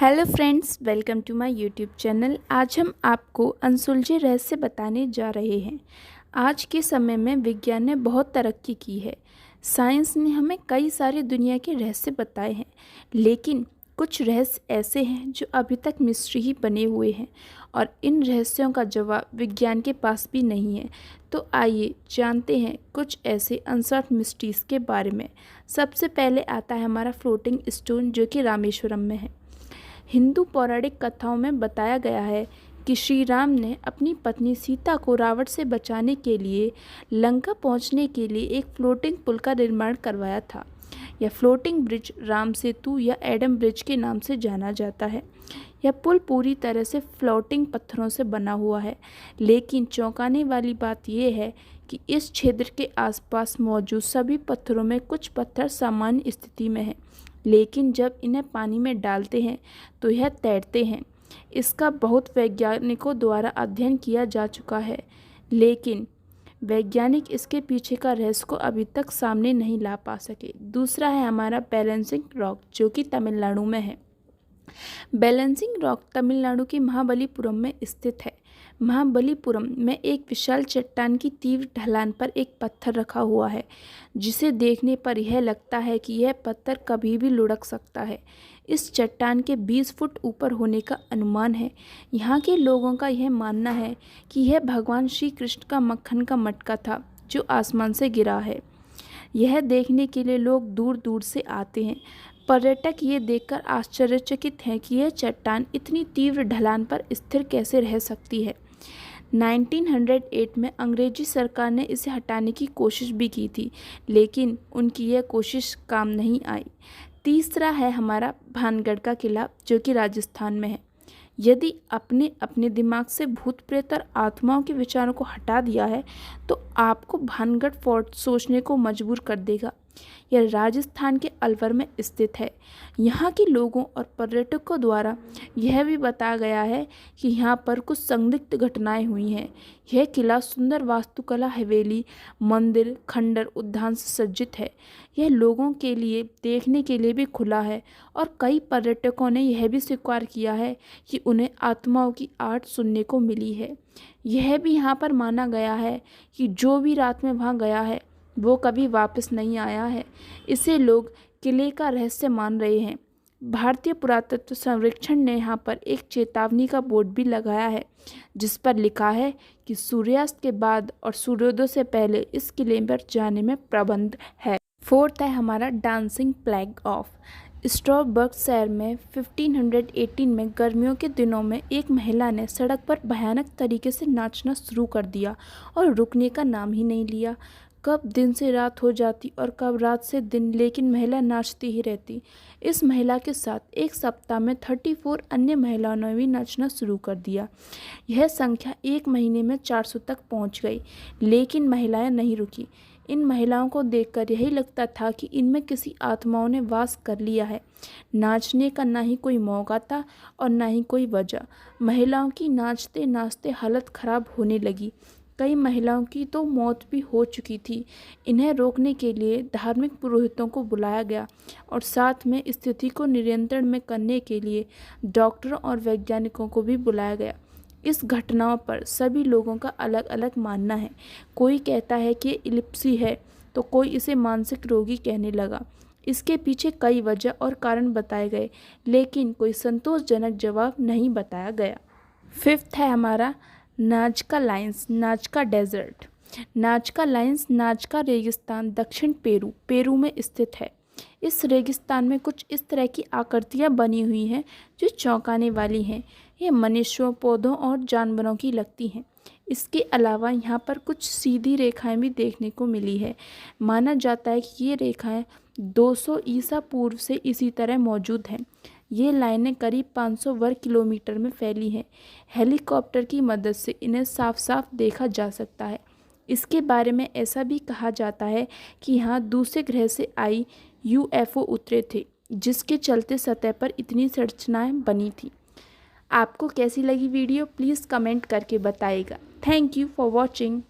Hello friends, welcome to my YouTube channel. आज हम आपको अनसुलझे रहस्य बताने जा रहे हैं। आज के समय में विज्ञान ने बहुत तरक्की की है। साइंस ने हमें कई सारे दुनिया के रहस्य बताए हैं, लेकिन कुछ रहस्य ऐसे हैं जो अभी तक मिस्ट्री ही बने हुए हैं और इन रहस्यों का जवाब विज्ञान के पास भी नहीं है। तो आइए जानते हैं कुछ ऐसे अनसॉल्व्ड मिस्ट्रीज़ के बारे में। सबसे पहले आता है हमारा फ्लोटिंग स्टोन, जो कि रामेश्वरम में है। हिंदू पौराणिक कथाओं में बताया गया है कि श्री राम ने अपनी पत्नी सीता को रावण से बचाने के लिए लंका पहुंचने के लिए एक फ्लोटिंग पुल का निर्माण करवाया था। यह फ्लोटिंग ब्रिज राम सेतु या एडम ब्रिज के नाम से जाना जाता है। यह पुल पूरी तरह से फ्लोटिंग पत्थरों से बना हुआ है, लेकिन चौंकाने वाली बात यह है कि इस क्षेत्र के आसपास मौजूद सभी पत्थरों में कुछ पत्थर सामान्य स्थिति में हैं, लेकिन जब इन्हें पानी में डालते हैं तो यह तैरते हैं। इसका बहुत वैज्ञानिकों द्वारा अध्ययन किया जा चुका है, लेकिन वैज्ञानिक इसके पीछे का रहस्य को अभी तक सामने नहीं ला पा सके। दूसरा है हमारा बैलेंसिंग रॉक, जो कि तमिलनाडु में है। बैलेंसिंग रॉक तमिलनाडु के महाबलीपुरम में स्थित है। महाबलीपुरम में एक विशाल चट्टान की तीव्र ढलान पर एक पत्थर रखा हुआ है, जिसे देखने पर यह लगता है कि यह पत्थर कभी भी लुढ़क सकता है। इस चट्टान के 20 फुट ऊपर होने का अनुमान है। यहाँ के लोगों का यह मानना है कि यह भगवान श्री कृष्ण का मक्खन का मटका था, जो आसमान से गिरा है। यह देखने के लिए लोग दूर दूर से आते हैं। पर्यटक ये देखकर आश्चर्यचकित हैं कि यह चट्टान इतनी तीव्र ढलान पर स्थिर कैसे रह सकती है। 1908 में अंग्रेजी सरकार ने इसे हटाने की कोशिश भी की थी, लेकिन उनकी यह कोशिश काम नहीं आई। तीसरा है हमारा भानगढ़ का किला, जो कि राजस्थान में है। यदि आपने अपने दिमाग से भूत प्रेत और आत्माओं के विचारों को हटा दिया है, तो आपको भानगढ़ फोर्ट सोचने को मजबूर कर देगा। यह राजस्थान के अलवर में स्थित है। यहाँ के लोगों और पर्यटकों द्वारा यह भी बताया गया है कि यहाँ पर कुछ संदिग्ध घटनाएं हुई हैं। यह किला सुंदर वास्तुकला, हवेली, मंदिर, खंडर, उद्यान से सज्जित है। यह लोगों के लिए देखने के लिए भी खुला है और कई पर्यटकों ने यह भी स्वीकार किया है कि उन्हें आत्माओं की आवाज़ सुनने को मिली है। यह भी यहाँ पर माना गया है कि जो भी रात में वहाँ गया है वो कभी वापस नहीं आया है। इसे लोग किले का रहस्य मान रहे हैं। भारतीय पुरातत्व सर्वेक्षण ने यहाँ पर एक चेतावनी का बोर्ड भी लगाया है, जिस पर लिखा है कि सूर्यास्त के बाद और सूर्योदय से पहले इस किले पर जाने में प्रतिबंध है। फोर्थ है हमारा डांसिंग फ्लैग ऑफ। स्ट्रॉबर्ग शहर में 1518 में गर्मियों के दिनों में एक महिला ने सड़क पर भयानक तरीके से नाचना शुरू कर दिया और रुकने का नाम ही नहीं लिया। कब दिन से रात हो जाती और कब रात से दिन, लेकिन महिला नाचती ही रहती। इस महिला के साथ एक सप्ताह में 34 अन्य महिलाओं ने भी नाचना शुरू कर दिया। यह संख्या एक महीने में 400 तक पहुंच गई, लेकिन महिलाएं नहीं रुकी। इन महिलाओं को देखकर यही लगता था कि इनमें किसी आत्माओं ने वास कर लिया है। नाचने का ना ही कोई मौका था और ना ही कोई वजह। महिलाओं की नाचते नाचते हालत खराब होने लगी। कई महिलाओं की तो मौत भी हो चुकी थी। इन्हें रोकने के लिए धार्मिक पुरोहितों को बुलाया गया और साथ में स्थिति को नियंत्रण में करने के लिए डॉक्टरों और वैज्ञानिकों को भी बुलाया गया। इस घटनाओं पर सभी लोगों का अलग अलग मानना है। कोई कहता है कि इलिप्सी है, तो कोई इसे मानसिक रोगी कहने लगा। इसके पीछे कई वजह और कारण बताए गए, लेकिन कोई संतोषजनक जवाब नहीं बताया गया। फिफ्थ है हमारा Nazca lines, Nazca desert. Nazca lines, Nazca रेगिस्तान दक्षिण पेरू में स्थित है। इस रेगिस्तान में कुछ इस तरह की आकृतियाँ बनी हुई हैं जो चौंकाने वाली हैं। ये मनुष्यों, पौधों और जानवरों की लगती हैं। इसके अलावा यहाँ पर कुछ सीधी रेखाएं भी देखने को मिली है। माना जाता है कि ये रेखाएं 200 ईसा पूर्व से इसी तरह मौजूद हैं। ये लाइनें करीब 500 वर्ग किलोमीटर में फैली हैं। हेलीकॉप्टर की मदद से इन्हें साफ साफ देखा जा सकता है। इसके बारे में ऐसा भी कहा जाता है कि यहाँ दूसरे ग्रह से आई यूएफओ उतरे थे, जिसके चलते सतह पर इतनी संरचनाएं बनी थी। आपको कैसी लगी वीडियो, प्लीज़ कमेंट करके बताइएगा। Thank you for watching.